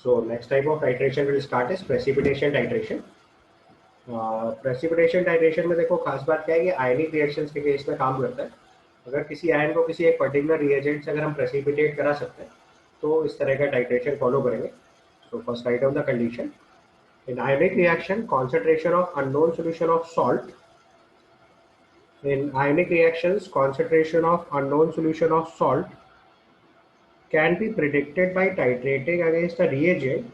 So next type of titration will start is precipitation titration. Precipitation titration में देखो खास बात क्या है कि आयनिक रिएक्शंस के केस में काम करता है। अगर किसी आयन को किसी एक पर्टिकुलर रिएजेंट से अगर हम प्रेसिपिटेट करा सकते हैं तो इस तरह का टाइट्रेशन फॉलो करेंगे। So first write down the condition. In ionic reaction concentration of unknown solution of salt in ionic reactions concentration of unknown solution of salt can be predicted by titrating against a reagent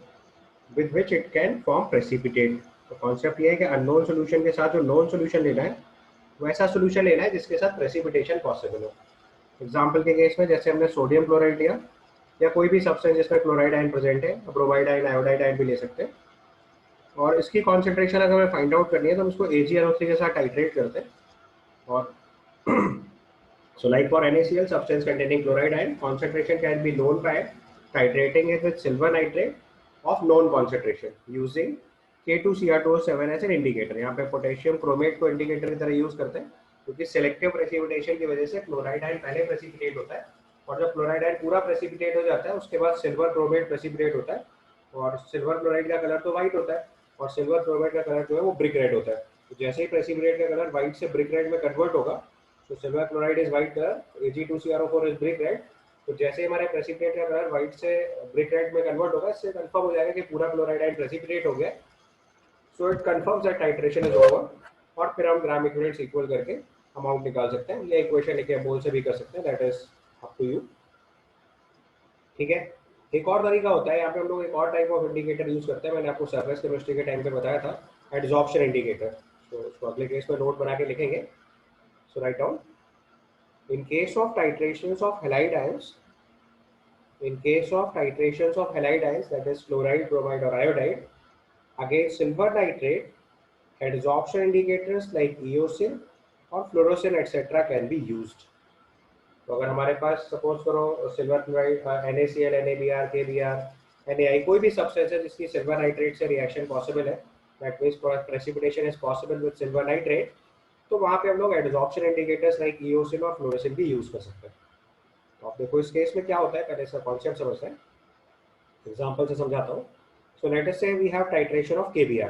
with which it can form precipitate। तो concept ये है कि unknown solution के साथ जो known solution लेना है वैसा सोल्यूशन लेना है जिसके साथ प्रेसिपिटेशन पॉसिबल हो। एग्जाम्पल के केस में जैसे हमने सोडियम क्लोराइड लिया या कोई भी सब्सटेंस जिसमें क्लोराइड आयन प्रेजेंट है, ब्रोमाइड आयन, आयोडाइड आयन भी ले सकते हैं, और इसकी कॉन्सेंट्रेशन अगर हमें फाइंड आउट करनी है तो हम इसको AgNO3 के साथ टाइट्रेट करते हैं। और so like for NaCl substance containing chloride ion, concentration can be known by titrating it with silver nitrate of known concentration using K2Cr2O7 as an indicator। यहाँ पे पोटेशियम क्रोमेट को इंडिकेटर की तरह यूज करते हैं क्योंकि सिलेक्टिव प्रेसिपिटेशन की वजह से क्लोराइड आयन पहले प्रेसिपिटेट होता है और जब क्लोराइड आयन पूरा प्रेसिपिटेट हो जाता है उसके बाद सिल्वर क्रोमेट प्रेसिपिटेट होता है और सिल्वर क्लोराइड का कलर तो व्हाइट होता है और सिल्वर क्रोमेट का कलर जो है वो ब्रिक रेड होता है। तो जैसे ही प्रेसिपिटेट का कलर व्हाइट से ब्रिक रेड में कन्वर्ट होगा तो silver chloride is white colour, Ag2Cr4 is brick red. तो जैसे ही हमारे प्रेसिपिटेट का कलर व्हाइट से ब्रिक रेड में कन्वर्ट होगा इससे कंफर्म हो जाएगा कि पूरा क्लोराइड आयन प्रेसिपिटेट हो गया। So it confirms that titration is over और फिर हम ग्राम इक्विवेलेंट्स इक्वल करके अमाउंट निकाल सकते हैं। ये इक्वेशन लिखे बोल से भी कर सकते हैं, that is up to you. ठीक है, एक और तरीका होता है, यहाँ पे हम लोग एक और टाइप ऑफ इंडिकेटर यूज करते हैं। मैंने आपको सरफेस केमिस्ट्री के टाइम पे बताया था, एडजॉर्प्शन इंडिकेटर। तो उसको अगले केस में नोट बना के लिखेंगे। So write down. In case of titrations of halide ions, that is chloride, bromide or iodide, against silver nitrate, adsorption indicators like eosin or fluorescein etc. can be used। तो अगर हमारे पास suppose करो silver chloride, NaCl, NaBr, KBr, NaI कोई भी substance है जिसकी silver nitrate से reaction possible है, that means precipitation is possible with silver nitrate, तो वहाँ पे हम लोग एडजॉर्प्शन इंडिकेटर्स लाइक ईओसिन और फ्लोरेसेंट भी यूज कर सकते हैं। तो आप देखो इस केस में क्या होता है, पहले इसका कॉन्सेप्ट समझते हैं, एग्जांपल से समझाता हूँ। सो let us say we have titration of KBr।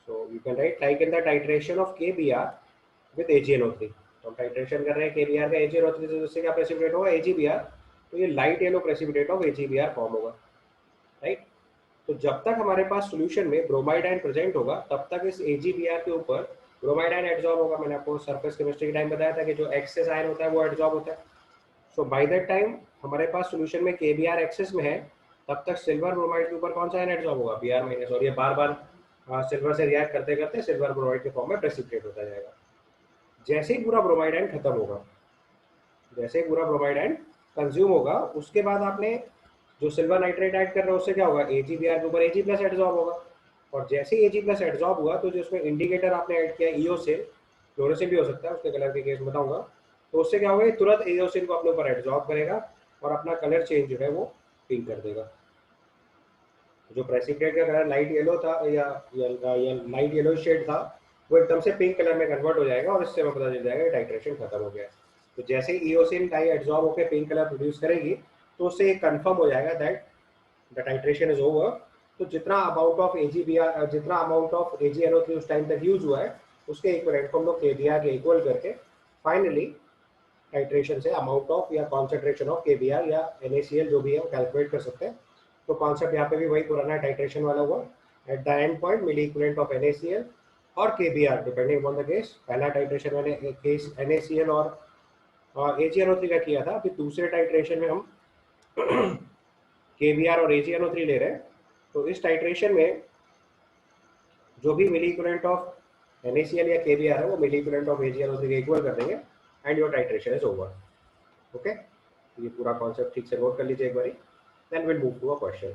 So you can write like in the titration of KBr with AgNO3। तो हम टाइट्रेशन कर रहे हैं KBr का AgNO3 से, जिससे क्या प्रेसिपिटेट होगा AgBr। तो ये light yellow precipitate of AgBr form होगा, राइट। तो जब तक हमारे पास सॉल्यूशन में ब्रोमाइड आयन प्रेजेंट होगा तब तक इस AgBr के ऊपर ब्रोमाइड आयन एडजॉर्ब होगा। मैंने आपको सरफेस केमिस्ट्री के टाइम बताया था कि जो एक्सेस आयन होता है वो एडजॉर्ब होता है। सो बाय दैट टाइम हमारे पास सॉल्यूशन में KBr एक्सेस में है, तब तक सिल्वर ब्रोमाइड के ऊपर कौन सा आयन एडजॉर्ब होगा, Br-। और ये बार बार सिल्वर से रिएक्ट करते करते सिल्वर ब्रोमाइड के फॉर्म में प्रेसिपिटेट होता जाएगा। जैसे ही पूरा ब्रोमाइड आयन खत्म होगा, जैसे ही पूरा ब्रोमाइड आयन कंज्यूम होगा, उसके बाद आपने जो सिल्वर नाइट्रेट ऐड कर रहे हो उससे क्या होगा, AgBr के ऊपर Ag+ एडजॉर्ब होगा। और जैसे ही Ag+ एडजॉर्ब हुआ तो जो उसमें इंडिकेटर आपने ऐड किया ईओसिन, फ्लोरेसेंट भी हो सकता है, उसके कलर के केस बताऊंगा, तो उससे क्या होगा, तुरंत ईओसिन को अपने ऊपर एडजॉर्ब करेगा और अपना कलर चेंज जो है वो पिंक कर देगा। जो प्रेसिपिटेट का कलर लाइट येलो था या लाइट येलो शेड था वो एकदम से पिंक कलर में कन्वर्ट हो जाएगा और इससे हमें पता चल जाएगा टाइट्रेशन खत्म हो गया है। तो जैसे ही ईओसिन डाई एडजॉर्ब होकर पिंक कलर प्रोड्यूस करेगी तो उससे ये कंफर्म हो जाएगा that the titration is over. तो जितना अमाउंट ऑफ AgNO3 उस टाइम तक यूज हुआ है उसके इक्विवेलेंट को हम लोग KBr के इक्वल करके फाइनली टाइट्रेशन से अमाउंट ऑफ या कॉन्सेंट्रेशन ऑफ KBr या NaCl जो भी है वो कैलकुलेट कर सकते हैं। तो कॉन्सेप्ट यहाँ पे भी वही पुराना टाइट्रेशन वाला हुआ, at the end point milli equivalent of NaCl और KBr depending on the case. पहला टाइट्रेशन मैंने केस NaCl और AgNO3 का किया था, अभी दूसरे टाइट्रेशन में हम KBr और AgNO3 ले रहे हैं। तो इस टाइट्रेशन में जो भी मिली इक्विवेलेंट ऑफ NaCl या KBr है वो मिली इक्विवेलेंट ऑफ AgNO3 के इक्वल कर देंगे and your titration is over. Okay, ये पूरा कॉन्सेप्ट ठीक से नोट कर लीजिए एक बारी, then will move to a question.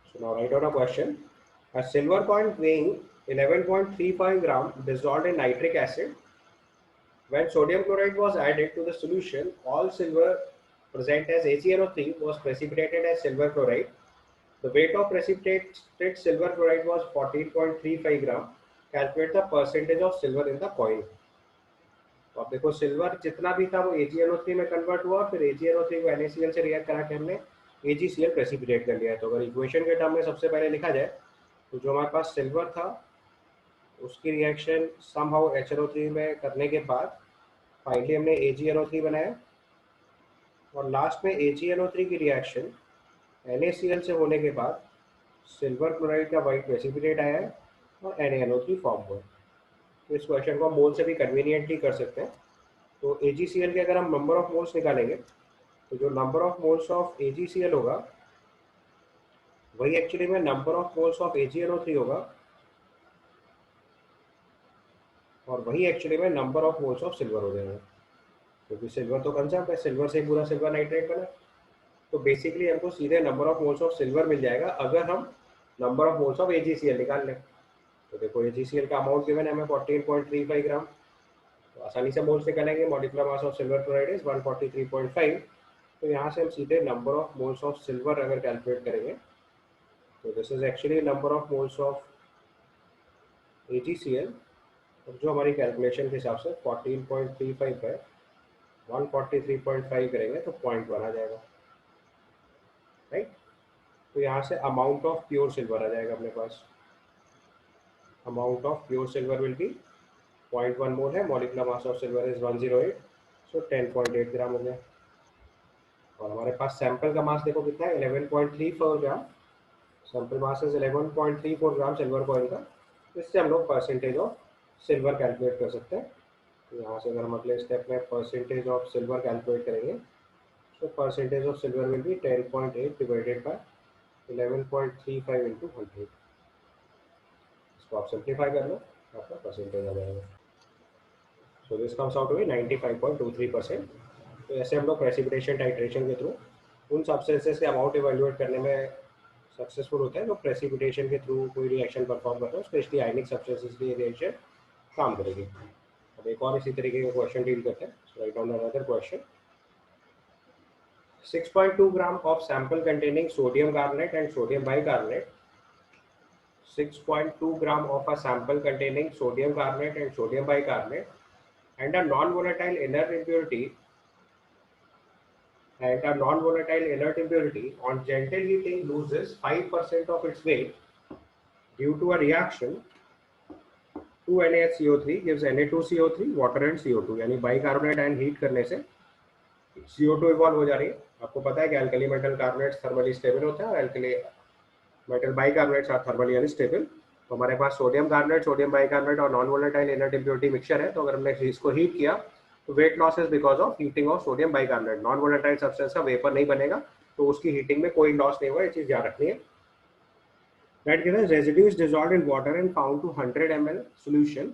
So now write down a question. A silver coin weighing 11.35 gram dissolved in nitric acid, when sodium chloride was added to the solution, all silver present as AgNO3 was precipitated as silver chloride. The weight of precipitated silver chloride was 14.35 gram. Calculate the percentage of silver in the coin। तो अब देखो silver जितना भी था वो AgNO3 में convert हुआ, फिर AgNO3 को NaCl से रिएक्ट करा के हमने AgCl प्रेसिपिटेट कर लिया है। तो अगर इक्वेशन के टर्म में सबसे पहले लिखा जाए तो जो हमारे पास सिल्वर था उसकी रिएक्शन समहाउ HNO3 में करने के बाद फाइनली हमने AgNO3 बनाया और लास्ट में AgNO3 की रिएक्शन NaCl से होने के बाद सिल्वर क्लोराइड का वाइट प्रेसिपिटेट आया है और NaNO3 फॉर्म हुआ। तो इस क्वेश्चन को हम मोल से भी कन्वीनियंटली कर सकते हैं। तो AgCl के अगर हम नंबर ऑफ मोल्स निकालेंगे तो जो number of moles of AgCl होगा वही एक्चुअली में number of moles of AgNO3 होगा और वही एक्चुअली में number of moles of silver हो जाएगा, क्योंकि सिल्वर तो कंसेप्ट है, सिल्वर से पूरा सिल्वर नाइट्रेट बना। तो बेसिकली हमको सीधे number of moles of silver मिल जाएगा अगर हम number of moles of AgCl निकाल लें। तो देखो AgCl का अमाउंट गिवन है हमें 14.35 ग्राम, तो आसानी से मोल्स निकालेंगे। Molecular mass of silver chloride is 143.5। तो यहाँ से हम सीधे number of moles of silver अगर कैलकुलेट करेंगे तो this is actually number of moles of AgCl। और जो हमारी कैलकुलेशन के हिसाब से 14.35 है 143.5 करेंगे तो 0.1 आ जाएगा, राइट। तो यहाँ से अमाउंट ऑफ प्योर सिल्वर आ जाएगा अपने पास। Amount of pure silver will be 0.1 mole है। Molecular mass of silver is 108, so 10.8 gram हो गया। और हमारे पास सैंपल का मास देखो कितना है 11.34 gram. Sample mass is 11.34 gram silver coin का। इससे हम लोग परसेंटेज ऑफ सिल्वर कैलकुलेट कर सकते हैं। तो यहाँ से अगर हम अगले स्टेप में परसेंटेज ऑफ सिल्वर कैलकुलेट करेंगे तो percentage of silver will B 10.8 divided by 11.35 into 100। इसको आप सिंप्लीफाई कर लो, आपका परसेंटेज आ जाएगा। So this comes out to be 95.23%। तो ऐसे हम लोग प्रेसिपिटेशन टाइट्रेशन के थ्रू उन सब्सटेंसेस के अमाउंट इवेल्युएट करने में सक्सेसफुल होते हैं जो प्रेसिपिटेशन के थ्रू कोई रिएक्शन परफॉर्म करते हैं, स्पेशली आयनिक सब्सटेंसेस की रिएक्शन काम करेगी। अब एक और इसी तरीके का क्वेश्चन डील करते हैं। Write down another question. 6.2 gram of sample containing sodium carbonate and sodium bicarbonate 6.2 gram of a sample containing sodium carbonate and sodium bicarbonate and a non-volatile inert impurity on gentle heating loses 5% of its weight due to a reaction 2NaHCO3 gives Na2CO3 water and CO2। यानी bicarbonate ion heat करने से CO2 evolve हो जा रही है। आपको पता है कि alkali metal carbonates thermally stable होते हैं और alkali metal bicarbonates are thermally unstable. तो हमारे पास सोडियम कार्बोनेट, सोडियम बाइकार्बोनेट और non volatile inert impurity mixture है। तो अगर हमने इसको हीट किया तो weight loss is because of heating of sodium bicarbonate. Non volatile substance का वेपर नहीं बनेगा तो उसकी हीटिंग में कोई लॉस नहीं हुआ, ये चीज याद रखनी है। That given residue is dissolved in water and found to 100 ml solution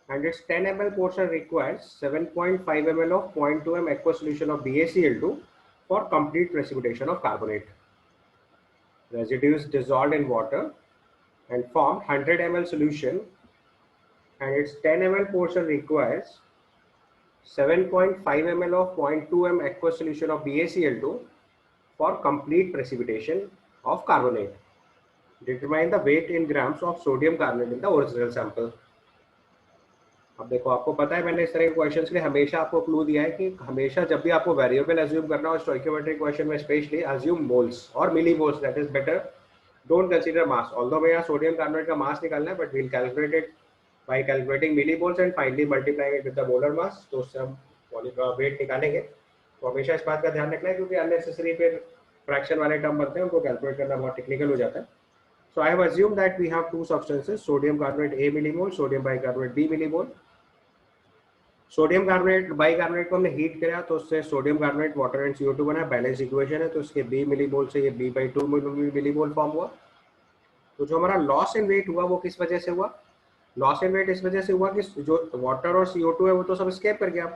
and its 10 ml portion requires 7.5 ml of 0.2 m aqueous solution of BaCl2 for complete precipitation of carbonate. Residue is dissolved in water and form 100 ml solution and its 10 ml portion requires 7.5 ml of 0.2 m aqueous solution of BaCl2 for complete precipitation of carbonate. Determine the weight in grams of sodium carbonate in the original sample। अब देखो आपको पता है मैंने इस तरह के questions के लिए हमेशा आपको क्लू दिया है कि हमेशा जब भी आपको वेरिएबल अज्यूम करना हो स्टोइकियोमेट्रिक क्वेश्चन में स्पेशली अज्यूम मोल्स और milli moles, that is better. Don't consider mass. Although मैं यहाँ सोडियम कार्बोनेट का मास निकालना है but we'll calculate it by calculating milli moles and finally multiplying it with the molar mass. तो उससे हम wait निकालेंगे। तो हमेशा इस बात का ध्यान रखना है क्योंकि अननेसेसरी फिर फ्रैक्शन वाले टर्म बनते हैं, उनको कैलकुलेट करना बहुत टेक्निकल हो जाता है। So I have assumed that we have two substances, sodium carbonate A millimole, sodium bicarbonate B millimole। Sodium carbonate bicarbonate को हमने हीट किया तो उससे sodium carbonate water and CO2 बना, बैलेंस इक्वेशन है। तो इसके B मिलीमोल से ये B/2 मिलीमोल फॉर्म हुआ। तो जो हमारा लॉस इन वेट हुआ वो किस वजह से हुआ? लॉस इन वेट इस वजह से हुआ कि जो वाटर और CO2 है वो तो सब एस्केप कर गया।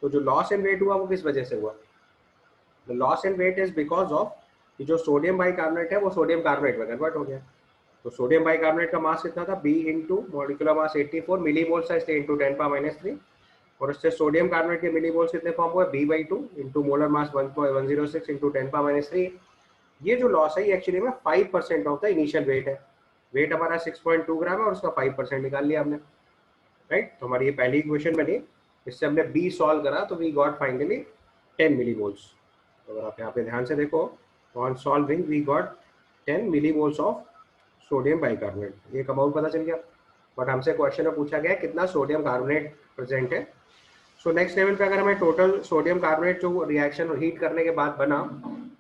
तो जो लॉस इन वेट हुआ वो किस वजह से हुआ? The loss in weight is because of कि जो सोडियम बाइकार्बोनेट है वो सोडियम कार्बोनेट में कन्वर्ट हो गया। तो सोडियम बाइकार्बोनेट का मास कितना था? B into molecular mass 84 millimole था, इसलिए इंटू 10⁻³ और इससे सोडियम कार्बोनेट के मिलीमोल्स कितने फॉर्म हुए? B/2 into molar mass 106 into 10⁻³ ये जो लॉस है ये एक्चुअली में 5% ऑफ द इनिशियल वेट है। वेट हमारा 6.2 ग्राम है और उसका 5% निकाल लिया हमने, राइट। तो हमारी ये पहली इक्वेशन बनी, इससे हमने B सॉल्व करा तो वी गॉट फाइनली 10 मिलीमोल्स। तो अगर आप यहाँ पे ध्यान से देखो on solving we got 10 millimoles of sodium bicarbonate. एक अमाउंट पता चल गया, बट हमसे क्वेश्चन में पूछा गया कितना सोडियम कार्बोनेट प्रेजेंट है। सो नेक्स्ट लेवल पे अगर हमें टोटल सोडियम कार्बोनेट जो रिएक्शन हीट करने के बाद बना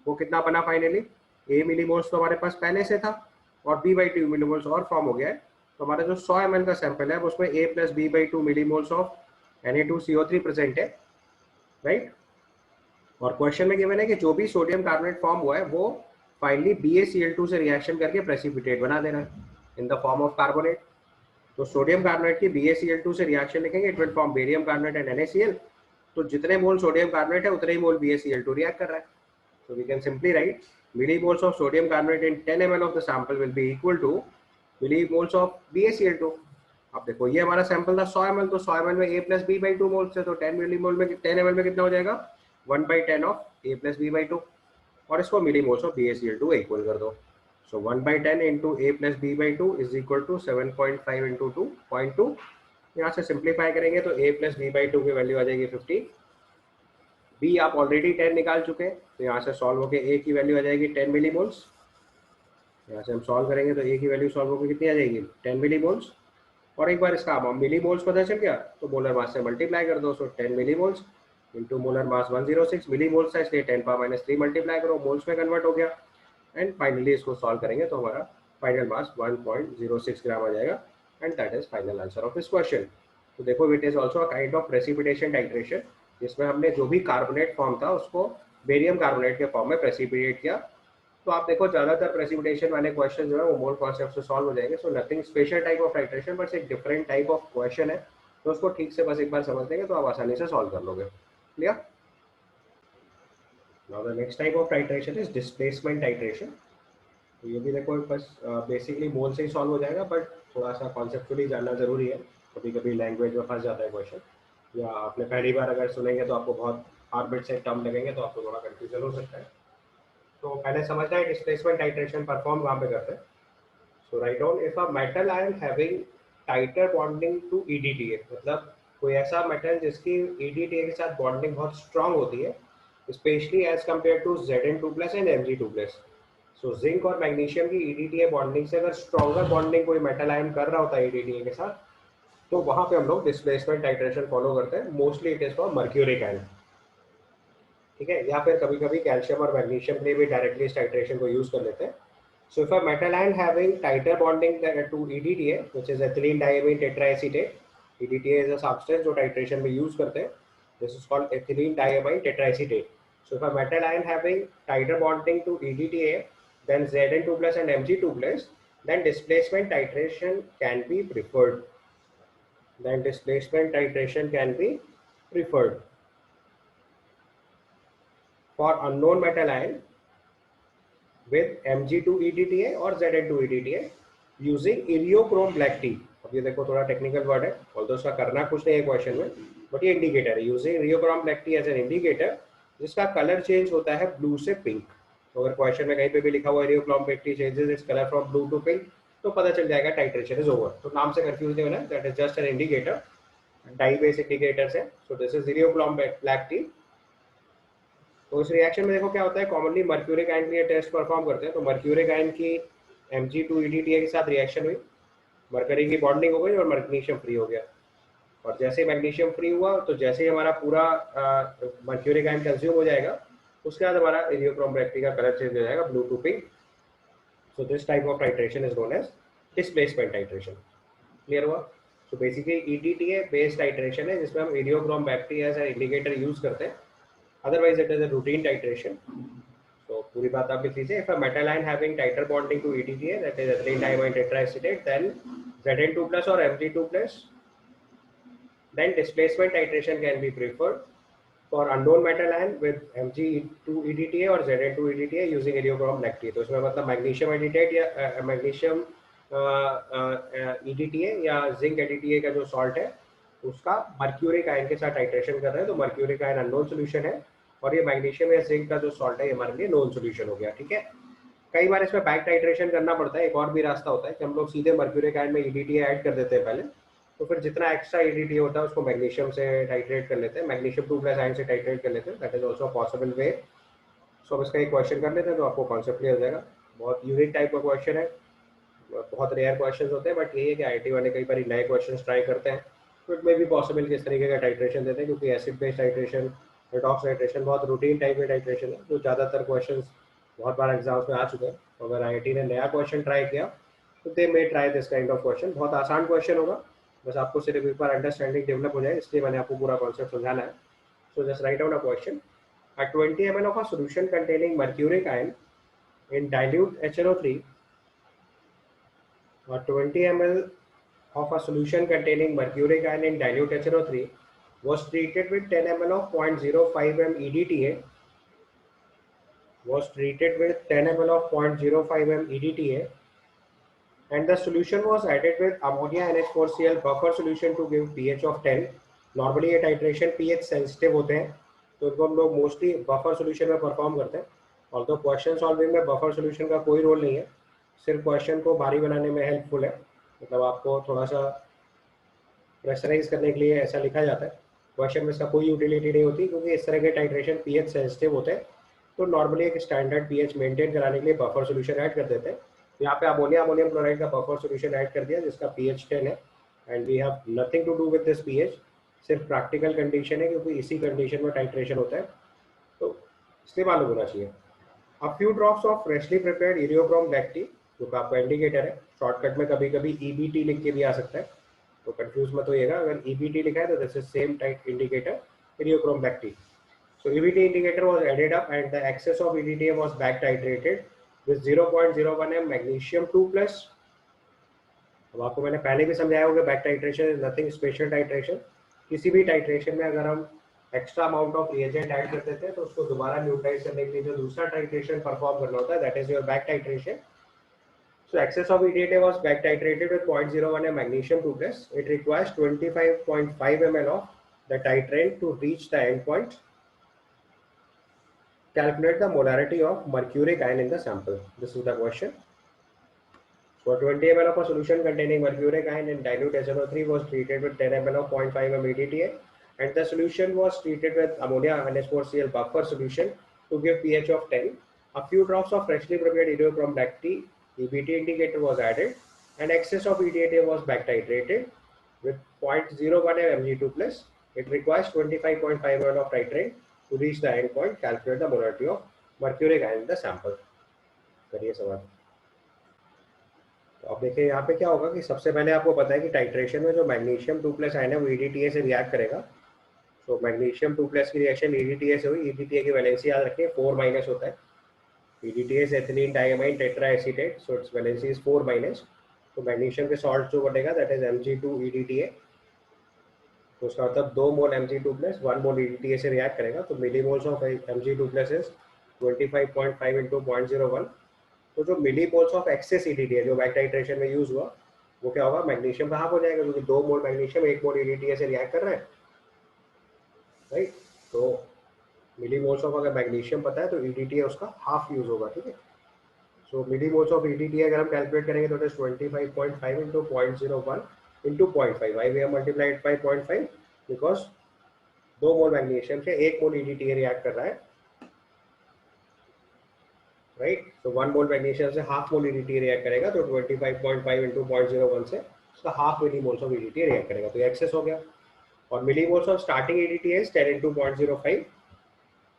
वो कितना बना फाइनली, ए मिलीमोल्स तो हमारे पास पहले से था और बी बाई टू मिलीमोल्स और फॉर्म हो गया है। तो हमारा जो 100 ml का सैंपल है उसमें A plus B by two millimoles of Na2CO3 present है, राइट। और क्वेश्चन में गिवन है कि जो भी सोडियम कार्बोनेट फॉर्म हुआ है वो फाइनली BaCl2 से रिएक्शन करके प्रेसिपिटेट बना देना है in the form of carbonate. तो सोडियम कार्बोनेट की BaCl2 से रिएक्शन लिखेंगे, it will form barium carbonate and NaCl। तो जितने मोल सोडियम कार्बोनेट है उतने ही मोल BaCl2 रिएक्ट कर रहा है। So we can simply write millimoles of sodium carbonate in 10 ml of the sample will be equal to millimoles of BaCl2। अब देखो ये हमारा सैंपल था 100 ml, तो 100 ml में A plus B by two moles है, तो 10 मिलीमोल में 10 ml में कितना हो जाएगा 1/10 of A plus B by two, और इसको मिलीमोल्स ऑफ BaCl2 इक्वल कर दो। So 1/10 into A plus B by two is equal to 7.5 into 2.2। यहाँ से सिंप्लीफाई करेंगे तो A plus B by two की वैल्यू आ जाएगी 50, बी आप ऑलरेडी 10 निकाल चुके हैं, तो यहाँ से सॉल्व होकर ए की वैल्यू आ जाएगी 10 मिलीमोल्स। यहाँ से हम सॉल्व करेंगे तो ए की वैल्यू सॉल्व होकर कितनी आ जाएगी 10 मिलीमोल्स। और एक बार इसका मिलीमोल्स पता चल गया तो मोलर मास से मल्टीप्लाई कर दो। सो 10 millimoles into molar mass 106 millimoles है, इसलिए 10⁻³ मल्टीप्लाई करो, मोल्स में कन्वर्ट हो गया। एंड फाइनली इसको सॉल्व करेंगे तो हमारा फाइनल मास 1.06 ग्राम आ जाएगा। And that is final answer of this question. तो देखो it is also a kind of precipitation titration, जिसमें हमने जो भी कार्बोनेट फॉर्म था उसको बेरियम कार्बोनेट के फॉर्म में प्रेसिपिटेट किया। तो आप देखो ज़्यादातर प्रेसिपिटेशन वाले क्वेश्चन जो है वो मोल कॉन्सेप्ट से सॉल्व हो जाएंगे। So nothing special type of titration, बस एक डिफरेंट टाइप ऑफ क्वेश्चन है, तो उसको ठीक से बस एक बार समझ लेंगे तो आप आसानी से सॉल्व कर लोगे। Clear? Now the next type of titration is displacement titration. तो ये भी देखो बस बेसिकली मोल से ही सॉल्व हो जाएगा, बट थोड़ा सा कॉन्सेप्चुअली जानना जरूरी है, कभी कभी लैंग्वेज में फंस जाता है क्वेश्चन, या आपने पहली बार अगर सुनेंगे तो आपको बहुत हार्ड से टर्म लगेंगे तो आपको थोड़ा कंफ्यूजन हो सकता है। तो पहले समझना है डिस्प्लेसमेंट टाइट्रेशन परफॉर्म कहाँ पे करते हैं। So write down if a metal ion having tighter bonding to EDTA, मतलब कोई ऐसा मेटल जिसकी EDTA के साथ बॉन्डिंग बहुत स्ट्रांग होती है, specially as compared to Zn2+ and Mg2+। So zinc और मैग्नीशियम की EDTA बॉन्डिंग से अगर स्ट्रॉन्गर बॉन्डिंग कोई मेटल आयन कर रहा होता है EDTA के साथ, तो वहां पे हम लोग डिस्प्लेसमेंट टाइट्रेशन फॉलो करते हैं। Mostly it is for mercuric ion, ठीक है, या फिर कभी कभी कैल्शियम और मैग्नीशियम के लिए भी डायरेक्टली इस टाइट्रेशन को यूज कर लेते हैं। So if a metal ion having tighter bonding to EDTA which is ethylene diamine tetraacetate, EDTA is a substance जो टाइट्रेशन में यूज करते हैं, this is called ethylene diamine tetraacetate. So if a metal ion having tighter bonding to EDTA then Zn2+ and Mg2+, then displacement titration can be preferred. Then displacement titration can be preferred for unknown metal ion with Mg2 EDTA और Zn2 EDTA using Eriochrome black T. अब ये देखो थोड़ा technical word है, although उसका करना कुछ नहीं है क्वेश्चन में, बट ये इंडिकेटर है। Using eriochrome black T as an indicator, जिसका कलर चेंज होता है ब्लू से पिंक। तो अगर क्वेश्चन में कहीं पे भी लिखा हुआ eriochrome black T changes its colour from blue to pink, तो पता चल जाएगा टाइट्रेशन इज ओवर। तो नाम से कंफ्यूज नहीं होना, that is just an indicator, dye base indicators है। So this is eriochrome black T. तो इस रिएक्शन में देखो क्या होता है, कॉमनली मर्क्यूरिक आयन के लिए टेस्ट परफॉर्म करते हैं। तो मर्क्यूरिक आयन की Mg2 EDTA के साथ रिएक्शन हुई, मरकरी की बॉन्डिंग हो गई और मैग्नीशियम फ्री हो गया। और जैसे ही मैग्नीशियम फ्री हुआ तो जैसे ही हमारा पूरा मर्क्यूरिक आयन कंज्यूम हो जाएगा, उसके बाद हमारा इरियोक्रोम ब्लैक टी का कलर चेंज हो जाएगा blue to pink. So this type of titration is known as displacement titration. Clear हुआ? So basically EDTA based titration है जिसमें हम eriochrome black T as indicator use करते हैं, otherwise it is a routine titration. So पूरी बात आप लिख लीजिए। If a metal ion having tighter bonding to EDTA, that is ethylene diamine tetraacetate, then Zn2+ or Mg2+, then displacement titration can be preferred for unknown metal ion with Mg2 EDTA or Zn2 EDTA using idiochrome black tea। तो इसमें मतलब magnesium एडिटेट या magnesium EDTA या zinc EDTA का जो salt है उसका mercuric ion के साथ टाइट्रेशन कर रहे हैं, तो मर्क्यूरिक आयन अननोन सोल्यूशन है और ये मैग्नीशियम या जिंक का जो सॉल्ट है ये हमारे लिए नोन सोल्यूशन हो गया। ठीक है, कई बार इसमें बैक टाइट्रेशन करना पड़ता है। एक और भी रास्ता होता है कि हम लोग सीधे मर्क्यूरिक आयन में EDTA ऐड कर देते हैं पहले, तो फिर जितना एक्स्ट्रा EDTA होता है उसको मैग्नीशियम से टाइट्रेट कर लेते हैं, मैग्नीशियम 2+ आयन से टाइट्रेट कर लेते हैं। That is also possible way so अब इसका एक क्वेश्चन कर लेते हैं तो आपको कॉन्सेप्ट क्लियर हो जाएगा। बहुत यूनिक टाइप का क्वेश्चन है, बहुत रेयर क्वेश्चन होते हैं, बट यही है कि आईआईटी वाले कई बार नए क्वेश्चन ट्राई करते हैं, तो इट मे भी पॉसिबल कि इस तरीके का टाइट्रेशन देते हैं, क्योंकि acid based titration, redox titration बहुत रूटीन टाइप में टाइट्रेशन है जो ज़्यादातर क्वेश्चन बहुत बार एग्जाम्स में आ चुके हैं। तो अगर आईआईटी ने नया क्वेश्चन ट्राई किया तो they may try this kind of question. बहुत आसान क्वेश्चन होगा, बस आपको सिर्फ एक बार अंडरस्टैंडिंग डेवलप हो जाए, इसलिए मैंने आपको पूरा कॉन्सेप्ट समझाना है। So just right down a question. A 20 ml of a solution containing mercuric ion in dilute HNO3, or 20 ml of a solution containing mercuric ion in dilute HNO3 was treated with 10 ml of 0.05 m EDTA, was treated with 10 ml of 0.05 m EDTA, and the solution was added with ammonia NH4Cl buffer solution to give pH of 10. Normally ये titration pH sensitive होते हैं, तो इनको हम लोग mostly buffer solution में perform करते हैं। और तो क्वेश्चन सॉल्विंग में बफर सोल्यूशन का कोई रोल नहीं है, सिर्फ क्वेश्चन को भारी बनाने में हेल्पफुल है। मतलब आपको थोड़ा सा प्रेशराइज करने के लिए ऐसा लिखा जाता है। क्वेश्चन में इसका कोई यूटिलिटी नहीं होती, क्योंकि इस तरह के टाइट्रेशन पीएच सेंसिटिव होते हैं, तो नॉर्मली एक स्टैंडर्ड पीएच मेंटेन कराने के लिए बफर सोल्यूशन ऐड कर देते हैं। यहाँ पे अमोनियम क्लोराइड का बफर सोल्यूशन ऐड कर दिया जिसका पीएच 10 है, and we have nothing to do with this pH, सिर्फ प्रैक्टिकल कंडीशन है, क्योंकि इसी कंडीशन में टाइट्रेशन होता है, तो इसलिए मालूम होना चाहिए। A few drops of freshly prepared Iriochrome black tea, जो कि आपका इंडिकेटर है, शॉर्टकट में कभी कभी EBT लिख के भी आ सकता है, तो कंफ्यूज मत होइएगा। अगर EBT लिखा है तो this is same type indicator, Iriochrome black tea. So EBT indicator was added up and the excess of EDTA was back titrated with 0.01 m magnesium 2+. अब आपको मैंने पहले भी समझाया होगा, back titration is nothing special titration. किसी भी titration में अगर हम extra amount of reagent add कर देते हैं तो उसको दोबारा न्यूट्रलाइज करने के लिए जो दूसरा टाइट्रेशन परफॉर्म करना होता है, that is your back titration. So excess of EDTA was back titrated with 0.01 m magnesium 2+. It requires 25.5 ml of the titrant to reach the end point. Calculate the molarity of mercuric ion in the sample. This is the question. So 20 ml of a solution containing mercuric ion in dilute HNO3 was treated with 10 ml of 0.5 m EDTA, and the solution was treated with ammonia NH4Cl buffer solution to give pH of 10. A few drops of freshly prepared Iriochrome black tea, EBT indicator was added, and excess of EDTA was back titrated with 0.01 Mg2+. It requires 25.5 ml of titrate to reach the end point. Calculate the molarity of mercuric ion in the sample. करिए सवाल। तो अब देखिए यहाँ पे क्या होगा कि सबसे पहले आपको पता है कि टाइट्रेशन में जो मैग्नीशियम 2+ आयन है वो EDTA से रिएक्ट करेगा। तो मैग्नीशियम 2+ की रिएक्शन EDTA से हुई, EDTA की वैलेंसी याद रखिए 4- होता है। EDTA is ethylene diamine tetraacetate, so its valency is 4-। तो मैग्नीशियम के सॉल्ट जो बनेगा दैट इज Mg2 EDTA, तो उसका मतलब 2 मोल Mg2+, 1 मोल EDTA से रिएक्ट करेगा, तो millimoles of Mg2+ is 25.5 into 0.01। तो जो मिलीमोल्स ऑफ एक्सेस EDTA जो बैक टाइट्रेशन में यूज हुआ वो क्या होगा, मैग्नीशियम का हाफ हो जाएगा, क्योंकि 2 मोल मैग्नीशियम 1 मोल EDTA से रिएक्ट कर रहा है, राइट। तो मिलीमोल्स ऑफ अगर मैग्नीशियम पता है तो EDTA उसका हाफ यूज होगा, ठीक है। सो मिलीमोल्स ऑफ EDTA अगर हम कैलकुलेट करेंगे तो it is 25.5 into 0.01 into 0.5। Why we have multiplied by 0.5 because 2 mole magnesium से 1 मोल EDTA रिएक्ट कर रहा है, राइट। तो 1 मोल मैग्नीशियम से हाफ मोल EDTA रिएक्ट करेगा, तो 25.5 into 0.01 से उसका half millimoles of EDTA react करेगा, तो ये एक्सेस हो गया। और millimoles of starting EDTA is 10 into 0.05।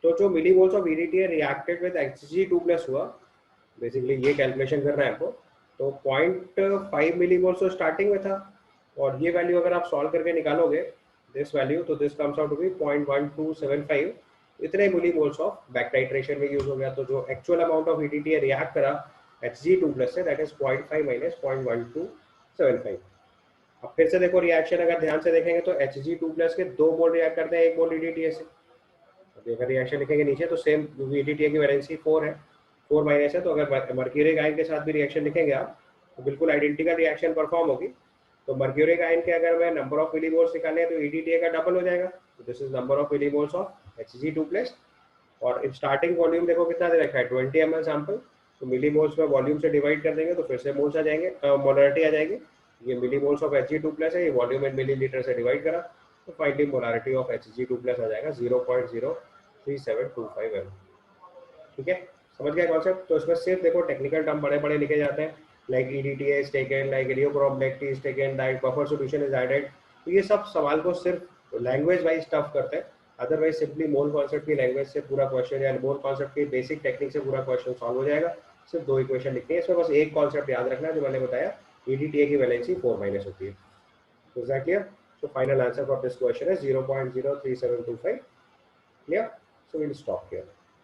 तो जो millimoles of EDTA reacted with Hg2+ हुआ, बेसिकली ये कैलकुलेशन करना है आपको, तो 0.5 मिलीमोल्स तो स्टार्टिंग में था, और ये वैल्यू अगर आप सॉल्व करके निकालोगे दिस वैल्यू, तो this comes out to be 0.1275। इतने मिलीमोल्स ऑफ बैक टाइट्रेशन में यूज हो गया। तो जो actual amount of EDTA react करा Hg2+ से दैट इज 0.5 - 0.1275। अब फिर से देखो रिएक्शन, अगर ध्यान से देखेंगे तो Hg2+ के 2 मोल रिएक्ट करते हैं 1 मोल EDTA से। अगर रिएक्शन लिखेंगे नीचे तो सेम, क्योंकि EDTA की वैलेंसी 4 है, 4- है, तो अगर मर्क्यूरिक आयन के साथ भी रिएक्शन लिखेंगे आप तो बिल्कुल आइडेंटिकल रिएक्शन परफॉर्म होगी। तो मर्क्यूरिक आयन के अगर मैं नंबर ऑफ मिलीमोल्स निकाले तो EDTA का डबल हो जाएगा, तो this is number of millimoles of Hg2+। और स्टार्टिंग वॉल्यूम देखो कितना दे रखा है, 20 ml सैंपल, तो मिलीमोल्स में वॉल्यूम से डिवाइड कर देंगे तो फिर से मोल्स आ जाएंगे, मोलरिटी आ जाएगी। ये मिलीमोल्स ऑफ Hg2+ है, ये वॉल्यूम इन मिलीलीटर से डिवाइड करा, तो फाइनली मोलरिटी ऑफ Hg2+ आ जाएगा 0.03725 m। ठीक है, समझ गए कॉन्सेप्ट। तो इसमें सिर्फ देखो टेक्निकल टर्म बड़े बड़े लिखे जाते हैं, like EDTA is taken, like इडियोप्रोबेबिलिटी is taken, like buffer solution is added. तो ये सब सवाल को सिर्फ लैंग्वेज वाइज टफ करते हैं, अदरवाइज सिंपली मोल कॉन्सेप्ट की लैंग्वेज से पूरा क्वेश्चन या मोल कॉन्सेप्ट की बेसिक टेक्निक से पूरा क्वेश्चन सॉल्व हो जाएगा। सिर्फ 2 इक्वेशन लिखनी है इसमें, बस एक कॉन्सेप्ट याद रखना है जो मैंने बताया, ईडीटीए की वैलेंसी 4- होती है। Is that clear? So final answer for this question is 0.03725. Clear? So we'll stop here.